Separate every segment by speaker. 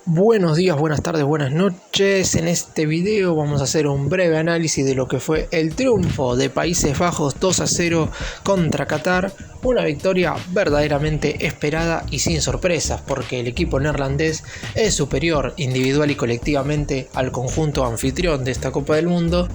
Speaker 1: Buenos días, buenas tardes, buenas noches. En este video vamos a hacer un breve análisis de lo que fue el triunfo de Países Bajos 2-0 contra Qatar. Una victoria verdaderamente esperada y sin sorpresas, porque el equipo neerlandés es superior individual y colectivamente al conjunto anfitrión de esta Copa del Mundo,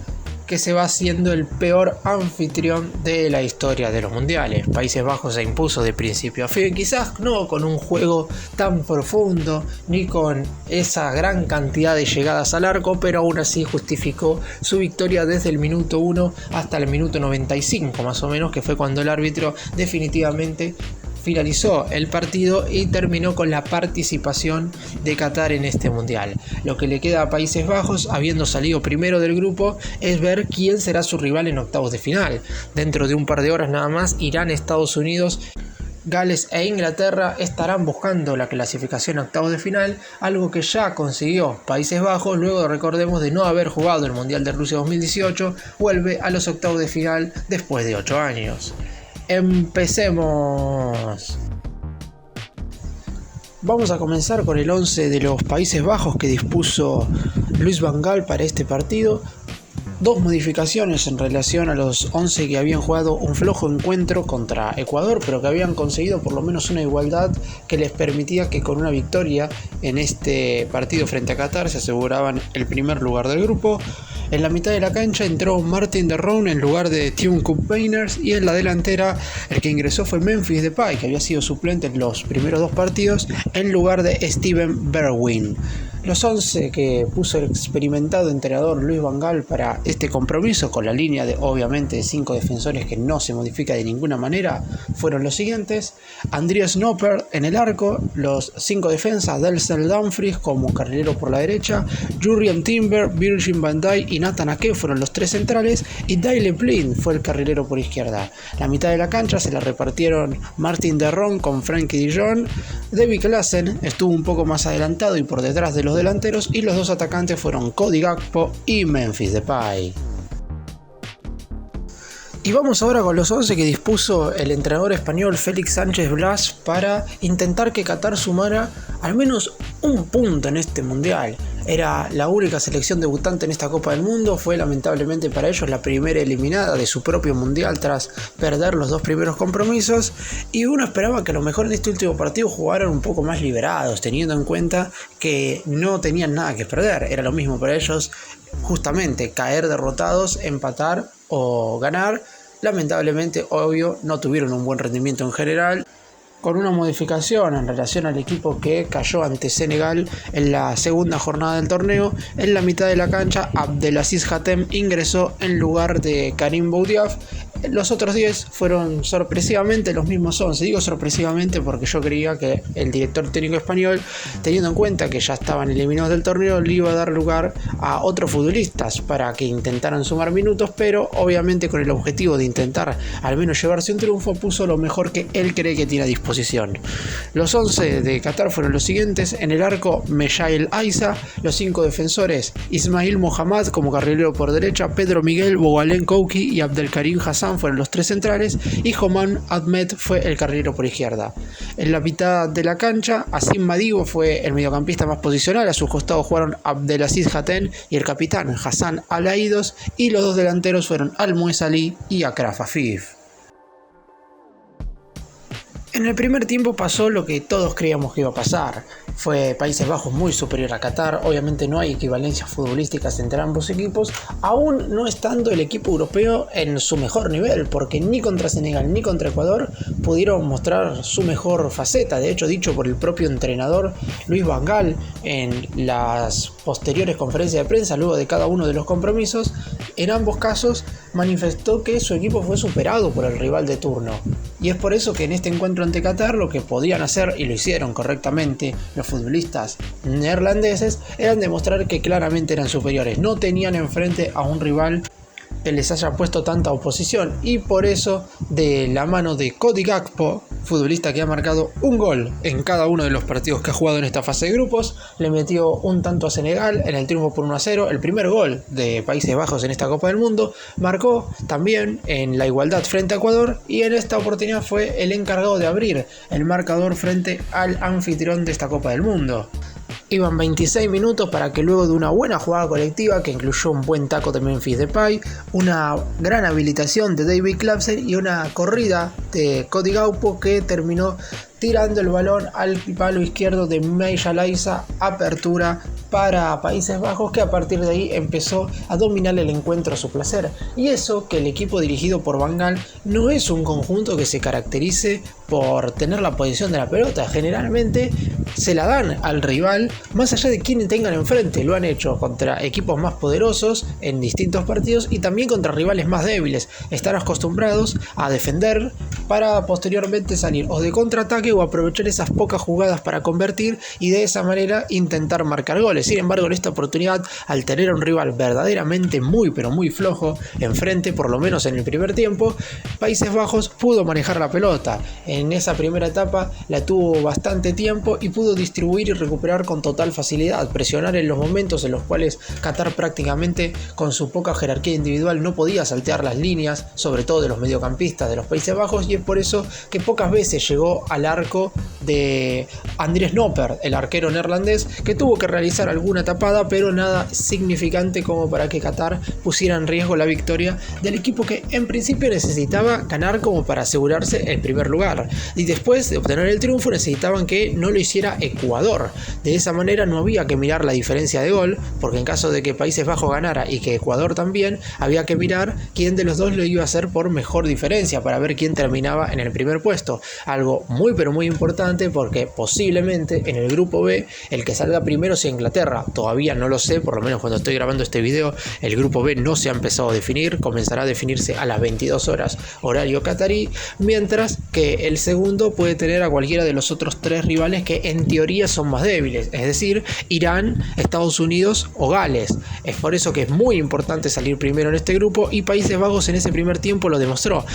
Speaker 1: que se va siendo el peor anfitrión de la historia de los mundiales. Países Bajos se impuso de principio a fin, quizás no con un juego tan profundo ni con esa gran cantidad de llegadas al arco, pero aún así justificó su victoria desde el minuto 1 hasta el minuto 95 más o menos, que fue cuando el árbitro definitivamente finalizó el partido y terminó con la participación de Qatar en este mundial. Lo que le queda a Países Bajos, habiendo salido primero del grupo, es ver quién será su rival en octavos de final. Dentro de un par de horas nada más, Irán, Estados Unidos, Gales e Inglaterra estarán buscando la clasificación a octavos de final, algo que ya consiguió Países Bajos luego, recordemos, de no haber jugado el Mundial de Rusia 2018, vuelve a los octavos de final después de 8 años. Empecemos. Vamos a comenzar con el 11 de los Países Bajos que dispuso Louis van Gaal para este partido. Dos modificaciones en relación a los 11 que habían jugado un flojo encuentro contra Ecuador, pero que habían conseguido por lo menos una igualdad que les permitía que con una victoria en este partido frente a Qatar se aseguraban el primer lugar del grupo. En la mitad de la cancha entró Martin de Roon en lugar de Teun Koopmeiners, y en la delantera el que ingresó fue Memphis Depay, que había sido suplente en los primeros dos partidos, en lugar de Steven Bergwijn. Los 11 que puso el experimentado entrenador Louis van Gaal para este compromiso, con la línea de obviamente de 5 defensores que no se modifica de ninguna manera, fueron los siguientes: Andreas Noppert en el arco, los 5 defensas Denzel Dumfries como carrilero por la derecha, Jurrien Timber, Virgil van Dijk y Nathan Ake fueron los 3 centrales, y Daley Blind fue el carrilero por izquierda. La mitad de la cancha se la repartieron Martin de Roon con Frenkie de Jong. David Klaassen estuvo un poco más adelantado y por detrás de los delanteros, y los dos atacantes fueron Cody Gakpo y Memphis Depay. Y vamos ahora con los 11 que dispuso el entrenador español Félix Sánchez Blas para intentar que Qatar sumara al menos un punto en este mundial. Era la única selección debutante en esta Copa del Mundo, fue lamentablemente para ellos la primera eliminada de su propio mundial tras perder los dos primeros compromisos, y uno esperaba que a lo mejor en este último partido jugaran un poco más liberados, teniendo en cuenta que no tenían nada que perder. Era lo mismo para ellos justamente caer derrotados, empatar o ganar. Lamentablemente, obvio, no tuvieron un buen rendimiento en general, con una modificación en relación al equipo que cayó ante Senegal en la segunda jornada del torneo. En la mitad de la cancha, Abdelaziz Hatem ingresó en lugar de Karim Boudiaf. Los otros 10 fueron sorpresivamente los mismos 11. Digo sorpresivamente porque yo creía que el director técnico español, teniendo en cuenta que ya estaban eliminados del torneo, le iba a dar lugar a otros futbolistas para que intentaran sumar minutos, pero obviamente con el objetivo de intentar al menos llevarse un triunfo, puso lo mejor que él cree que tiene a disposición. Los 11 de Qatar fueron los siguientes: en el arco, Mejael Aiza, los 5 defensores, Ismail Mohamed como carrilero por derecha, Pedro Miguel, Boualem Kouki y Abdelkarim Hassan fueron los 3 centrales, y Homan Ahmed fue el carrilero por izquierda. En la mitad de la cancha, Asim Madibo fue el mediocampista más posicional. A sus costados jugaron Abdelaziz Hatem y el capitán Hassan Al-Aidos, y los dos delanteros fueron Al-Muez Ali y Achraf Afif. En el primer tiempo pasó lo que todos creíamos que iba a pasar. Fue Países Bajos muy superior a Qatar. Obviamente no hay equivalencias futbolísticas entre ambos equipos, aún no estando el equipo europeo en su mejor nivel, porque ni contra Senegal ni contra Ecuador pudieron mostrar su mejor faceta. De hecho, dicho por el propio entrenador Louis van Gaal en las posteriores conferencias de prensa luego de cada uno de los compromisos, en ambos casos manifestó que su equipo fue superado por el rival de turno. Y es por eso que en este encuentro ante Qatar lo que podían hacer, y lo hicieron correctamente los futbolistas neerlandeses, eran demostrar que claramente eran superiores. No tenían enfrente a un rival que les haya puesto tanta oposición, y por eso, de la mano de Cody Gakpo, futbolista que ha marcado un gol en cada uno de los partidos que ha jugado en esta fase de grupos, le metió un tanto a Senegal en el triunfo por 1-0, el primer gol de Países Bajos en esta Copa del Mundo. Marcó también en la igualdad frente a Ecuador, y en esta oportunidad fue el encargado de abrir el marcador frente al anfitrión de esta Copa del Mundo. Iban 26 minutos para que luego de una buena jugada colectiva que incluyó un buen taco de Memphis Depay, una gran habilitación de David Klapser y una corrida de Cody Gakpo que terminó tirando el balón al palo izquierdo de Meja Laiza, apertura para Países Bajos, que a partir de ahí empezó a dominar el encuentro a su placer. Y eso que el equipo dirigido por Van Gaal no es un conjunto que se caracterice por tener la posición de la pelota, generalmente se la dan al rival más allá de quién tengan enfrente. Lo han hecho contra equipos más poderosos en distintos partidos y también contra rivales más débiles. Están acostumbrados a defender para posteriormente salir o de contraataque o aprovechar esas pocas jugadas para convertir y de esa manera intentar marcar goles. Sin embargo, en esta oportunidad, al tener a un rival verdaderamente muy pero muy flojo enfrente, por lo menos en el primer tiempo, Países Bajos pudo manejar la pelota. En esa primera etapa la tuvo bastante tiempo y pudo distribuir y recuperar con total facilidad, presionar en los momentos en los cuales Qatar prácticamente con su poca jerarquía individual no podía saltear las líneas, sobre todo de los mediocampistas de los Países Bajos, y es por eso que pocas veces llegó al arco de Andries Noppert, el arquero neerlandés, que tuvo que realizar alguna tapada, pero nada significante como para que Qatar pusiera en riesgo la victoria del equipo que en principio necesitaba ganar como para asegurarse el primer lugar, y después de obtener el triunfo necesitaban que no lo hiciera Ecuador. De esa manera no había que mirar la diferencia de gol, porque en caso de que Países Bajos ganara y que Ecuador también, había que mirar quién de los dos lo iba a hacer por mejor diferencia para ver quién terminaba en el primer puesto, algo muy pero muy importante porque posiblemente en el grupo B el que salga primero sea Inglaterra. Todavía no lo sé, por lo menos cuando estoy grabando este video el grupo B no se ha empezado a definir, comenzará a definirse a las 22 horas horario catarí, mientras que el segundo puede tener a cualquiera de los otros tres rivales que en teoría son más débiles, es decir, Irán, Estados Unidos o Gales. Es por eso que es muy importante salir primero en este grupo y Países Bajos en ese primer tiempo lo demostró.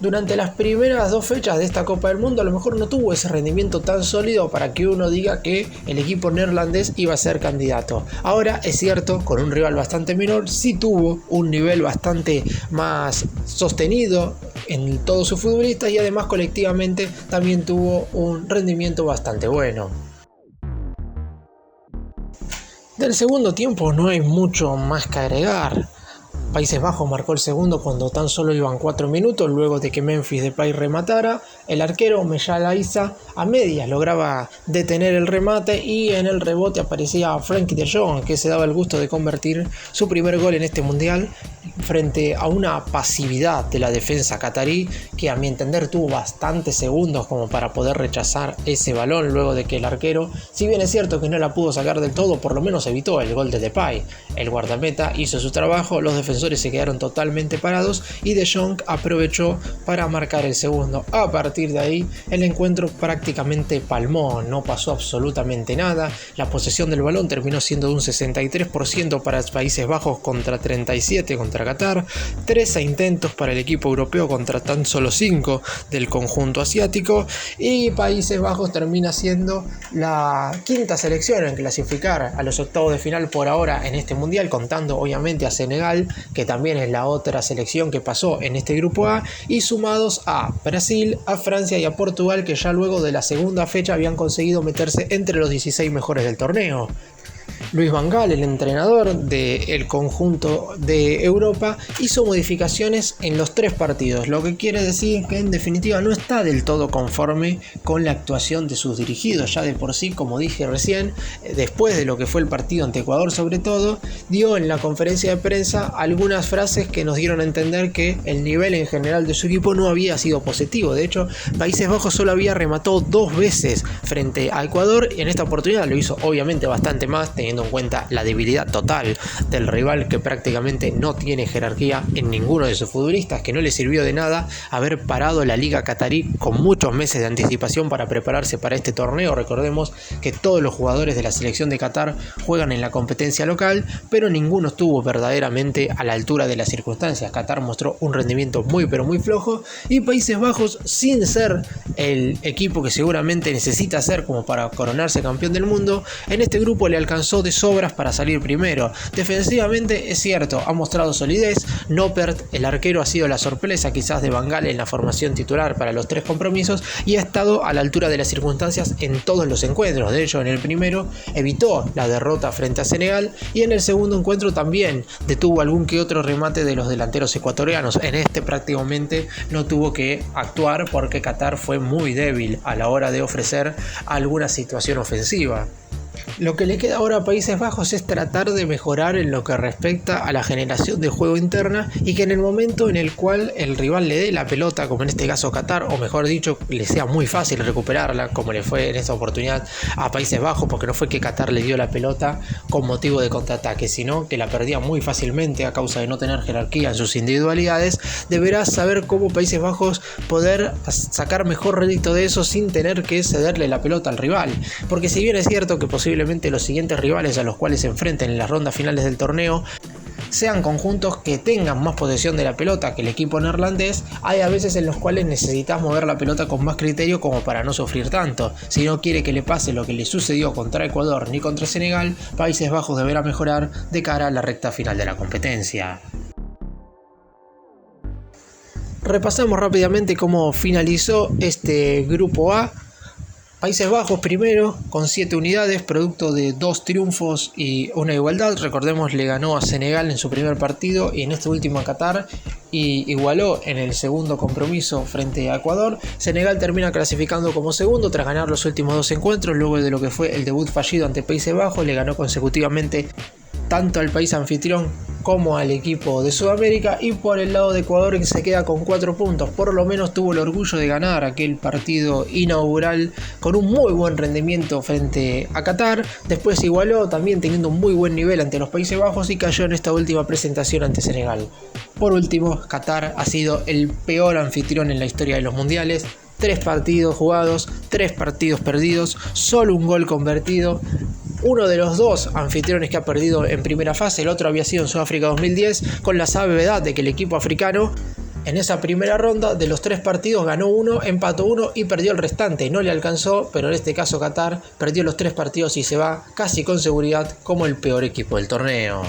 Speaker 1: Durante las primeras dos fechas de esta Copa del Mundo a lo mejor no tuvo ese rendimiento tan sólido para que uno diga que el equipo neerlandés iba a ser candidato. Ahora es cierto, con un rival bastante menor, sí tuvo un nivel bastante más sostenido en todos sus futbolistas y además colectivamente también tuvo un rendimiento bastante bueno. Del segundo tiempo no hay mucho más que agregar. Países Bajos marcó el segundo cuando tan solo iban 4 minutos luego de que Memphis Depay rematara. El arquero Meja Laiza a medias lograba detener el remate y en el rebote aparecía Frenkie de Jong, que se daba el gusto de convertir su primer gol en este mundial frente a una pasividad de la defensa catarí que a mi entender tuvo bastantes segundos como para poder rechazar ese balón luego de que el arquero, si bien es cierto que no la pudo sacar del todo, por lo menos evitó el gol de Depay. El guardameta hizo su trabajo, los defensores se quedaron totalmente parados y De Jong aprovechó para marcar el segundo. A partir de ahí el encuentro prácticamente palmó, no pasó absolutamente nada. La posesión del balón terminó siendo de un 63% para Países Bajos contra 37% contra Qatar, 13 intentos para el equipo europeo contra tan solo 5 del conjunto asiático, y Países Bajos termina siendo la quinta selección en clasificar a los octavos de final por ahora en este mundial, contando obviamente a Senegal, que también es la otra selección que pasó en este grupo A, y sumados a Brasil, a Francia y a Portugal, que ya luego de la segunda fecha habían conseguido meterse entre los 16 mejores del torneo. Luis Van Gaal, el entrenador del conjunto de Europa, hizo modificaciones en los 3 partidos, lo que quiere decir que en definitiva no está del todo conforme con la actuación de sus dirigidos. Ya de por sí, como dije recién, después de lo que fue el partido ante Ecuador sobre todo, dio en la conferencia de prensa algunas frases que nos dieron a entender que el nivel en general de su equipo no había sido positivo. De hecho, Países Bajos solo había rematado 2 veces frente a Ecuador y en esta oportunidad lo hizo obviamente bastante más, teniendo en cuenta la debilidad total del rival, que prácticamente no tiene jerarquía en ninguno de sus futbolistas, que no le sirvió de nada haber parado la liga catarí con muchos meses de anticipación para prepararse para este torneo. Recordemos que todos los jugadores de la selección de Qatar juegan en la competencia local, pero ninguno estuvo verdaderamente a la altura de las circunstancias. Qatar mostró un rendimiento muy pero muy flojo y Países Bajos, sin ser el equipo que seguramente necesita ser como para coronarse campeón del mundo, en este grupo le alcanzó de de sobras para salir primero. Defensivamente es cierto, ha mostrado solidez. Noppert, el arquero, ha sido la sorpresa quizás de Van Gaal en la formación titular para los 3 compromisos y ha estado a la altura de las circunstancias en todos los encuentros. De hecho, en el primero evitó la derrota frente a Senegal y en el segundo encuentro también detuvo algún que otro remate de los delanteros ecuatorianos. En este prácticamente no tuvo que actuar porque Qatar fue muy débil a la hora de ofrecer alguna situación ofensiva. Lo que le queda ahora a Países Bajos es tratar de mejorar en lo que respecta a la generación de juego interna y que en el momento en el cual el rival le dé la pelota, como en este caso Qatar, o mejor dicho, le sea muy fácil recuperarla, como le fue en esta oportunidad a Países Bajos, porque no fue que Qatar le dio la pelota con motivo de contraataque, sino que la perdía muy fácilmente a causa de no tener jerarquía en sus individualidades. Deberá saber cómo Países Bajos poder sacar mejor rédito de eso sin tener que cederle la pelota al rival, porque si bien es cierto que posiblemente los siguientes rivales a los cuales se enfrenten en las rondas finales del torneo sean conjuntos que tengan más posesión de la pelota que el equipo neerlandés, hay a veces en los cuales necesitas mover la pelota con más criterio como para no sufrir tanto. Si no quiere que le pase lo que le sucedió contra Ecuador ni contra Senegal, Países Bajos deberá mejorar de cara a la recta final de la competencia. Repasamos rápidamente cómo finalizó este grupo A. Países Bajos primero con 7 unidades, producto de 2 triunfos y una igualdad. Recordemos, le ganó a Senegal en su primer partido y en este último a Qatar y igualó en el segundo compromiso frente a Ecuador. Senegal termina clasificando como segundo tras ganar los últimos 2 encuentros, luego de lo que fue el debut fallido ante Países Bajos. Le ganó consecutivamente tanto al país anfitrión como al equipo de Sudamérica, y por el lado de Ecuador, que se queda con 4 puntos, por lo menos tuvo el orgullo de ganar aquel partido inaugural con un muy buen rendimiento frente a Qatar. Después igualó también teniendo un muy buen nivel ante los Países Bajos y cayó en esta última presentación ante Senegal. Por último, Qatar ha sido el peor anfitrión en la historia de los mundiales. 3 partidos jugados, 3 partidos perdidos, solo un gol convertido. Uno de los 2 anfitriones que ha perdido en primera fase, el otro había sido en Sudáfrica 2010, con la salvedad de que el equipo africano en esa primera ronda de los 3 partidos ganó 1, empató 1 y perdió el restante. No le alcanzó, pero en este caso Qatar perdió los 3 partidos y se va casi con seguridad como el peor equipo del torneo.